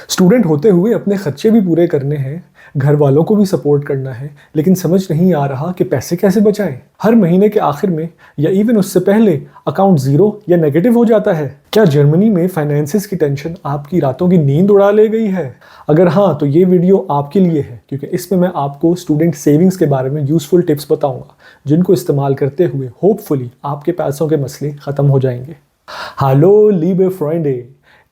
Student होते हुए अपने खर्चे भी पूरे करने हैं, घर वालों को भी सपोर्ट करना है, लेकिन समझ नहीं आ रहा कि पैसे कैसे बचाएं। हर महीने के आखिर में या इवन उससे पहले अकाउंट ज़ीरो या नेगेटिव हो जाता है। क्या जर्मनी में फाइनेंसिस की टेंशन आपकी रातों की नींद उड़ा ले गई है? अगर हाँ, तो ये वीडियो आपके लिए है, क्योंकि इसमें मैं आपको स्टूडेंट सेविंग्स के बारे में यूजफुल टिप्स बताऊंगा, जिनको इस्तेमाल करते हुए होपफुली आपके पैसों के मसले ख़त्म हो जाएंगे। हेलो लीबे फ्रेंडे,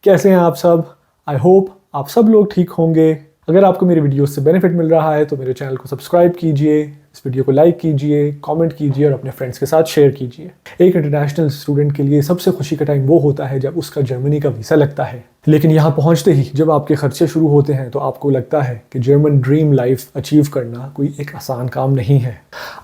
कैसे हैं आप सब? आई होप आप सब लोग ठीक होंगे। अगर आपको मेरी वीडियो से बेनिफिट मिल रहा है तो मेरे चैनल को सब्सक्राइब कीजिए, इस वीडियो को लाइक कीजिए, कमेंट कीजिए और अपने फ्रेंड्स के साथ शेयर कीजिए। एक इंटरनेशनल स्टूडेंट के लिए सबसे खुशी का टाइम वो होता है जब उसका जर्मनी का वीज़ा लगता है, लेकिन यहाँ पहुँचते ही जब आपके खर्चे शुरू होते हैं तो आपको लगता है कि जर्मन ड्रीम लाइफ अचीव करना कोई एक आसान काम नहीं है।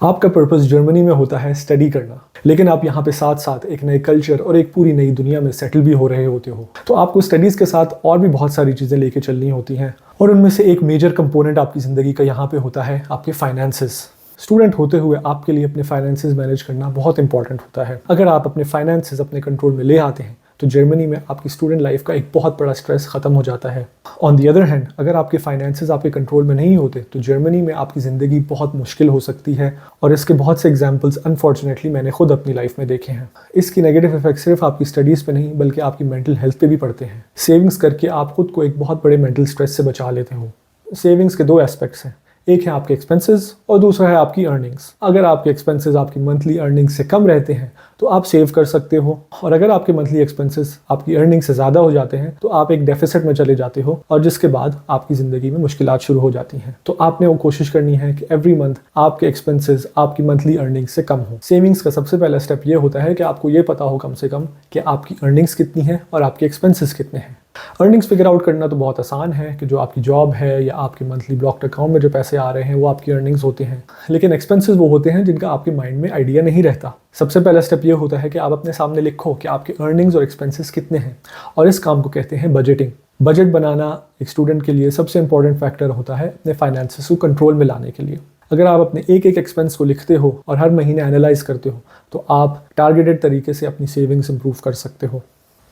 आपका पर्पस जर्मनी में होता है स्टडी करना, लेकिन आप यहाँ पे साथ साथ एक नए कल्चर और एक पूरी नई दुनिया में सेटल भी हो रहे होते हो, तो आपको स्टडीज़ के साथ और भी बहुत सारी चीज़ें लेके चलनी होती हैं, और उनमें से एक मेजर कंपोनेंट आपकी ज़िंदगी का यहाँ पे होता है आपके फाइनेंसेस। स्टूडेंट होते हुए आपके लिए अपने फाइनेंसेस मैनेज करना बहुत इंपॉर्टेंट होता है। अगर आप अपने फाइनेंसेस अपने कंट्रोल में ले आते हैं तो जर्मनी में आपकी स्टूडेंट लाइफ का एक बहुत बड़ा स्ट्रेस खत्म हो जाता है। ऑन दी अदर हैंड, अगर आपके फाइनेंसेस आपके कंट्रोल में नहीं होते तो जर्मनी में आपकी ज़िंदगी बहुत मुश्किल हो सकती है, और इसके बहुत से एग्जांपल्स अनफॉर्चुनेटली मैंने खुद अपनी लाइफ में देखे हैं। इसकी नेगेटिव इफेक्ट सिर्फ आपकी स्टडीज़ पे नहीं बल्कि आपकी मेंटल हेल्थ पे भी पड़ते हैं। सेविंग्स करके आप खुद को एक बहुत बड़े मेंटल स्ट्रेस से बचा लेते हो। सेविंग्स के दो एस्पेक्ट्स हैं, एक है आपके एक्सपेंसेस और दूसरा है आपकी अर्निंग्स। अगर आपके एक्सपेंसेस आपकी मंथली अर्निंग्स से कम रहते हैं तो आप सेव कर सकते हो, और अगर आपके मंथली एक्सपेंसेस आपकी अर्निंग्स से ज़्यादा हो जाते हैं तो आप एक डेफिसिट में चले जाते हो, और जिसके बाद आपकी ज़िंदगी में मुश्किलात शुरू हो जाती हैं। तो आपने वो कोशिश करनी है कि एवरी मंथ आपके एक्सपेंसेस आपकी मंथली अर्निंग्स से कम हो। सेविंग्स का सबसे पहला स्टेप ये होता है कि आपको ये पता हो कम से कम कि आपकी अर्निंग्स कितनी है और आपके एक्सपेंसेस कितने हैं। अर्निंग्स फिगर आउट करना तो बहुत आसान है कि जो आपकी जॉब है या आपके मंथली ब्लॉक्ड अकाउंट में जो पैसे आ रहे हैं वो आपकी अर्निंग्स होते हैं, लेकिन एक्सपेंसेस वो होते हैं जिनका आपके माइंड में आइडिया नहीं रहता। सबसे पहला स्टेप ये होता है कि आप अपने सामने लिखो कि आपके अर्निंग्स और एक्सपेंसेस कितने हैं, और इस काम को कहते हैं बजटिंग। बजट बनाना एक स्टूडेंट के लिए सबसे इंपॉर्टेंट फैक्टर होता है अपने फाइनेंसेस को कंट्रोल में लाने के लिए। अगर आप अपने एक एक एक्सपेंस को लिखते हो और हर महीने एनालाइज करते हो तो आप टारगेटेड तरीके से अपनी सेविंग्स इंप्रूव कर सकते हो।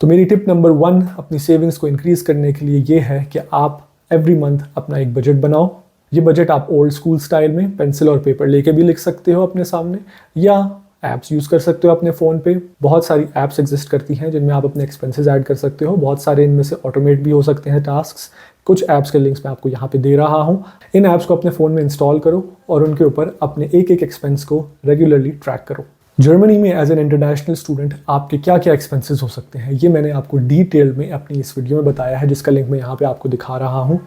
तो मेरी टिप नंबर 1 अपनी सेविंग्स को इंक्रीज़ करने के लिए ये है कि आप एवरी मंथ अपना एक बजट बनाओ। ये बजट आप ओल्ड स्कूल स्टाइल में पेंसिल और पेपर लेके भी लिख सकते हो अपने सामने, या ऐप्स यूज़ कर सकते हो अपने फ़ोन पे। बहुत सारी ऐप्स एग्जिस्ट करती हैं जिनमें आप अपने एक्सपेंसेस ऐड कर सकते हो। बहुत सारे इनमें से ऑटोमेट भी हो सकते हैं टास्क्स। कुछ ऐप्स के लिंक्स मैं आपको यहाँ पे दे रहा हूँ। इन ऐप्स को अपने फ़ोन में इंस्टॉल करो और उनके ऊपर अपने एक एक एक्सपेंस को रेगुलरली ट्रैक करो। जर्मनी में एज एन इंटरनेशनल स्टूडेंट आपके क्या क्या एक्सपेंसेस हो सकते हैं ये मैंने आपको डिटेल में अपनी इस वीडियो में बताया है, जिसका लिंक मैं यहाँ पे आपको दिखा रहा हूँ।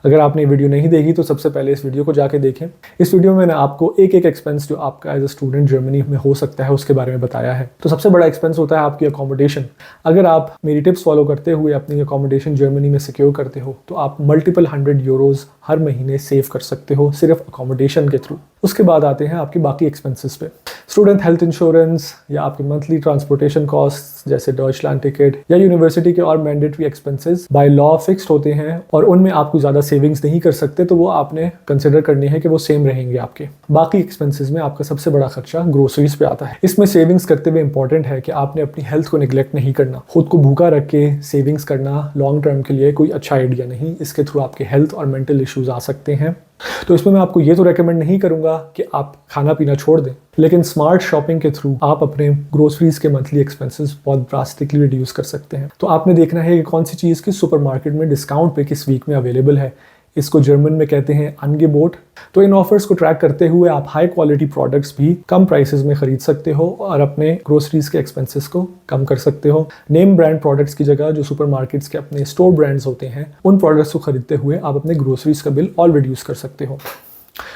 अगर आपने वीडियो नहीं देखी तो सबसे पहले इस वीडियो को जाके देखें। इस वीडियो में मैंने आपको एक एक एक्सपेंस जो आपका एज अ स्टूडेंट जर्मनी में हो सकता है उसके बारे में बताया है। तो सबसे बड़ा एक्सपेंस होता है आपकी अकोमोडेशन। अगर आप मेरी टिप्स फॉलो करते हुए अपनी अकोमोडेशन जर्मनी में सिक्योर करते हो तो आप मल्टीपल 100 यूरोज़ हर महीने सेव कर सकते हो सिर्फ अकोमोडेशन के थ्रू। उसके बाद आते हैं आपके बाकी एक्सपेंसेस पे। स्टूडेंट हेल्थ इंश्योरेंस या आपके मंथली ट्रांसपोर्टेशन कॉस्ट जैसे डॉइचलैंड टिकट या यूनिवर्सिटी के और mandatory expenses by law fixed होते हैं, और उनमें आपको ज़्यादा सेविंग्स नहीं कर सकते, तो वो आपने कंसिडर करनी है कि वो सेम रहेंगे आपके। बाकी एक्सपेंसेस में आपका सबसे बड़ा खर्चा ग्रोसरीज पे आता है। इसमें सेविंग्स करते हुए इंपॉर्टेंट है कि आपने अपनी हेल्थ को निगलेक्ट नहीं करना। खुद को भूखा रख के सेविंग्स करना लॉन्ग टर्म के लिए कोई अच्छा आइडिया नहीं। इसके थ्रू आपके हेल्थ और मेंटल इश्यूज आ सकते हैं। तो इसमें मैं आपको ये तो रेकमेंड नहीं करूंगा कि आप खाना पीना छोड़ दें, लेकिन स्मार्ट शॉपिंग के थ्रू आप अपने ग्रोसरीज के मंथली एक्सपेंसेस बहुत ड्रास्टिकली रिड्यूस कर सकते हैं। तो आपने देखना है कि कौन सी चीज़ की सुपरमार्केट में डिस्काउंट पे किस वीक में अवेलेबल है। इसको जर्मन में कहते हैं अनगेबोट। तो इन ऑफर्स को ट्रैक करते हुए आप हाई क्वालिटी प्रोडक्ट्स भी कम प्राइसेस में खरीद सकते हो और अपने ग्रोसरीज के एक्सपेंसेस को कम कर सकते हो। नेम ब्रांड प्रोडक्ट्स की जगह जो सुपरमार्केट्स के अपने स्टोर ब्रांड्स होते हैं उन प्रोडक्ट्स को खरीदते हुए आप अपने ग्रोसरीज का बिल और रिड्यूस कर सकते हो।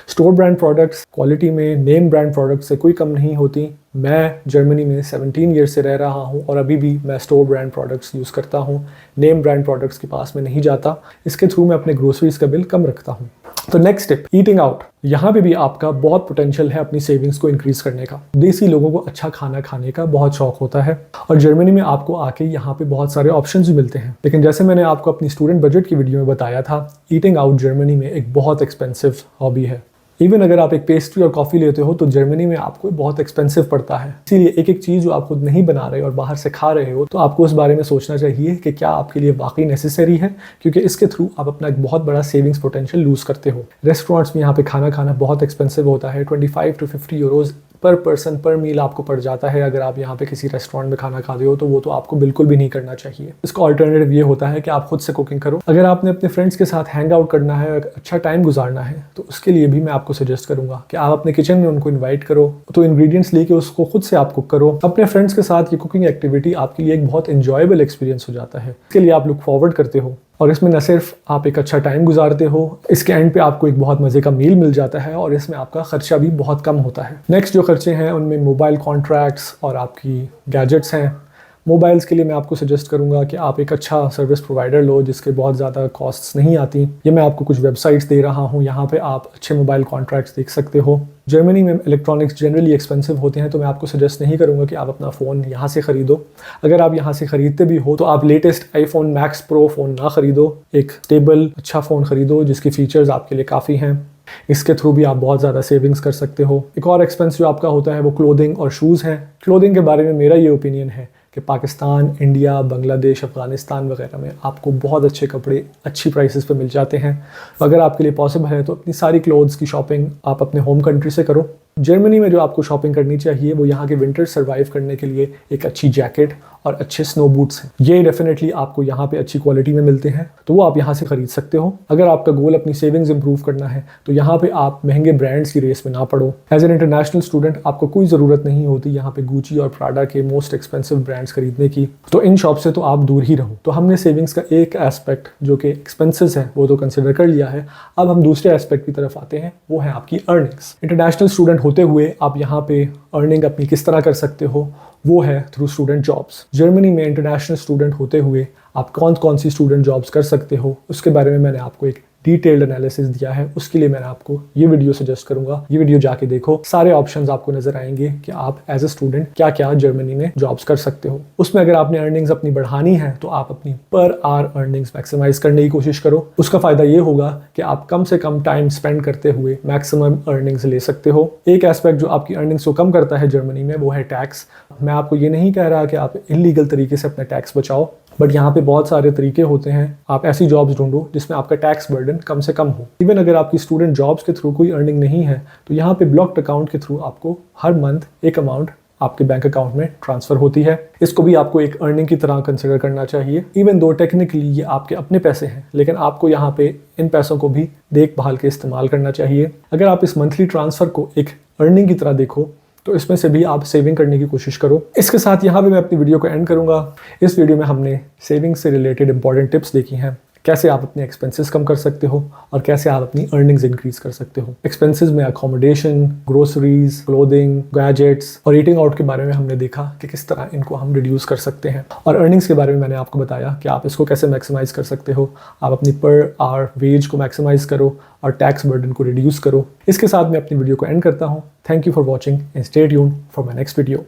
स्टोर ब्रांड प्रोडक्ट्स क्वालिटी में नेम ब्रांड प्रोडक्ट्स से कोई कम नहीं होती। मैं जर्मनी में 17 ईयर से रह रहा हूँ और अभी भी मैं स्टोर ब्रांड प्रोडक्ट्स यूज़ करता हूँ। नेम ब्रांड प्रोडक्ट्स के पास में नहीं जाता। इसके थ्रू मैं अपने ग्रोसरीज का बिल कम रखता हूँ। तो नेक्स्ट टिप, ईटिंग आउट। यहाँ पे भी आपका बहुत पोटेंशियल है अपनी सेविंग्स को इंक्रीज करने का। देसी लोगों को अच्छा खाना खाने का बहुत शौक होता है और जर्मनी में आपको आके यहाँ पे बहुत सारे ऑप्शंस भी मिलते हैं। लेकिन जैसे मैंने आपको अपनी स्टूडेंट बजट की वीडियो में बताया था, ईटिंग आउट जर्मनी में एक बहुत एक्सपेंसिव हॉबी है। इवन अगर आप एक पेस्ट्री और कॉफ़ी लेते हो तो जर्मनी में आपको बहुत एक्सपेंसिव पड़ता है। इसीलिए एक एक चीज़ जो आप खुद नहीं बना रहे और बाहर से खा रहे हो तो आपको उस बारे में सोचना चाहिए कि क्या आपके लिए वाकई नेसेसरी है, क्योंकि इसके थ्रू आप अपना एक बहुत बड़ा सेविंग्स पोटेंशियल लूज करते हो। रेस्टोरेंट्स में यहाँ पे खाना खाना बहुत एक्सपेंसिव होता है। 25 to 50 यूरोज़ पर पर्सन पर मील आपको पड़ जाता है। अगर आप यहाँ पे किसी रेस्टोरेंट में खाना खाते हो तो वो तो आपको बिल्कुल भी नहीं करना चाहिए। इसका ऑल्टरनेटिव ये होता है कि आप खुद से कुकिंग करो। अगर आपने अपने फ्रेंड्स के साथ हैंग आउट करना है, अच्छा टाइम गुजारना है, तो उसके लिए भी मैं आपको सजेस्ट करूंगा कि आप अपने किचन में उनको इन्वाइट करो, तो इंग्रेडिएंट्स लेके उसको खुद से आप कुक करो। अपने फ्रेंड्स के साथ ये कुकिंग एक्टिविटी आपके लिए एक बहुत इंजॉयबल एक्सपीरियंस हो जाता है। इसके लिए आप लुक फॉरवर्ड करते हो और इसमें न सिर्फ आप एक अच्छा टाइम गुजारते हो, इसके एंड पे आपको एक बहुत मज़े का मील मिल जाता है और इसमें आपका खर्चा भी बहुत कम होता है। नेक्स्ट जो खर्चे हैं उनमें मोबाइल कॉन्ट्रैक्ट्स और आपकी गैजेट्स हैं। मोबाइल्स के लिए मैं आपको सजेस्ट करूंगा कि आप एक अच्छा सर्विस प्रोवाइडर लो जिसके बहुत ज़्यादा कॉस्ट्स नहीं आती। ये मैं आपको कुछ वेबसाइट्स दे रहा हूँ, यहाँ पे आप अच्छे मोबाइल कॉन्ट्रैक्ट्स देख सकते हो। जर्मनी में इलेक्ट्रॉनिक्स जनरली एक्सपेंसिव होते हैं, तो मैं आपको सजेस्ट नहीं करूँगा कि आप अपना फ़ोन यहाँ से ख़रीदो। अगर आप यहाँ से ख़रीदते भी हो तो आप latest iPhone max pro phone ना ख़रीदो, एक स्टेबल अच्छा फ़ोन ख़रीदो जिसके फ़ीचर्स आपके लिए काफ़ी हैं। इसके थ्रू भी आप बहुत ज़्यादा सेविंग्स कर सकते हो। एक और एक्सपेंस जो आपका होता है वो क्लोथिंग और शूज़ हैं। क्लोथिंग के बारे में मेरा ये ओपिनियन है कि पाकिस्तान, इंडिया, बांग्लादेश, अफ़गानिस्तान वगैरह में आपको बहुत अच्छे कपड़े अच्छी प्राइसेस पे मिल जाते हैं। अगर आपके लिए पॉसिबल है तो अपनी सारी क्लोथ्स की शॉपिंग आप अपने होम कंट्री से करो। जर्मनी में जो आपको शॉपिंग करनी चाहिए वो यहाँ के विंटर सर्वाइव करने के लिए एक अच्छी जैकेट और अच्छे स्नो बूट्स हैं। ये डेफिनेटली आपको यहाँ पे अच्छी क्वालिटी में मिलते हैं, तो वो आप यहाँ से ख़रीद सकते हो। अगर आपका गोल अपनी सेविंग्स इंप्रूव करना है तो यहाँ पे आप महंगे ब्रांड्स की रेस में ना पड़ो। एज एन इंटरनेशनल स्टूडेंट आपको कोई ज़रूरत नहीं होती यहाँ पे गुची और प्राडा के मोस्ट एक्सपेंसिव ब्रांड्स खरीदने की, तो इन शॉप से तो आप दूर ही रहो। तो हमने सेविंग्स का एक एस्पेक्ट जो कि एक्सपेंसेस है वो तो कंसिडर कर लिया है। अब हम दूसरे एस्पेक्ट की तरफ आते हैं, वो है आपकी अर्निंग्स। इंटरनेशनल स्टूडेंट होते हुए आप यहाँ पे अर्निंग अपनी किस तरह कर सकते हो, वो है थ्रू स्टूडेंट जॉब्स। जर्मनी में इंटरनेशनल स्टूडेंट होते हुए आप कौन कौन सी स्टूडेंट जॉब्स कर सकते हो उसके बारे में मैंने आपको एक डिटेल्ड एनालिसिस दिया है। उसके लिए मैंने आपको ये वीडियो सजेस्ट करूंगा, ये वीडियो जाके देखो। सारे ऑप्शंस आपको नजर आएंगे कि आप एज ए स्टूडेंट क्या क्या जर्मनी में जॉब्स कर सकते हो। उसमें अगर आपने अर्निंग्स अपनी बढ़ानी है तो आप अपनी पर आवर अर्निंग्स मैक्सिमाइज करने की कोशिश करो। उसका फायदा ये होगा कि आप कम से कम टाइम स्पेंड करते हुए मैक्सिमम अर्निंग्स ले सकते हो। एक एस्पेक्ट जो आपकी अर्निंग्स को कम करता है जर्मनी में वो है टैक्स। मैं आपको ये नहीं कह रहा कि आप इलीगल तरीके से अपना टैक्स बचाओ, बट यहाँ पे बहुत सारे तरीके होते हैं। आप ऐसी जॉब्स ढूंढो जिसमें आपका टैक्स बर्डन कम से कम हो। इवन अगर आपकी स्टूडेंट जॉब्स के थ्रू कोई अर्निंग नहीं है तो यहाँ पे ब्लॉक्ड अकाउंट के थ्रू आपको हर मंथ एक अमाउंट आपके बैंक अकाउंट में ट्रांसफर होती है। इसको भी आपको एक अर्निंग की तरह कंसिडर करना चाहिए। इवन दो टेक्निकली ये आपके अपने पैसे हैं, लेकिन आपको यहाँ पे इन पैसों को भी देखभाल के इस्तेमाल करना चाहिए। अगर आप इस मंथली ट्रांसफर को एक अर्निंग की तरह देखो तो इसमें से भी आप सेविंग करने की कोशिश करो। इसके साथ यहाँ पे मैं अपनी वीडियो को एंड करूँगा। इस वीडियो में हमने सेविंग से रिलेटेड इंपॉर्टेंट टिप्स देखी हैं, कैसे आप अपने एक्सपेंसेस कम कर सकते हो और कैसे आप अपनी अर्निंग्स इंक्रीज कर सकते हो। एक्सपेंसेस में अकोमोडेशन, ग्रोसरीज, क्लोथिंग, गैजेट्स और ईटिंग आउट के बारे में हमने देखा कि किस तरह इनको हम रिड्यूस कर सकते हैं। और अर्निंग्स के बारे में मैंने आपको बताया कि आप इसको कैसे मैक्सिमाइज कर सकते हो। आप अपनी पर आवर वेज को मैक्सिमाइज करो और टैक्स बर्डन को रिड्यूस करो। इसके साथ मैं अपनी वीडियो को एंड करता हूँ। Thank you for watching and stay tuned for my next video.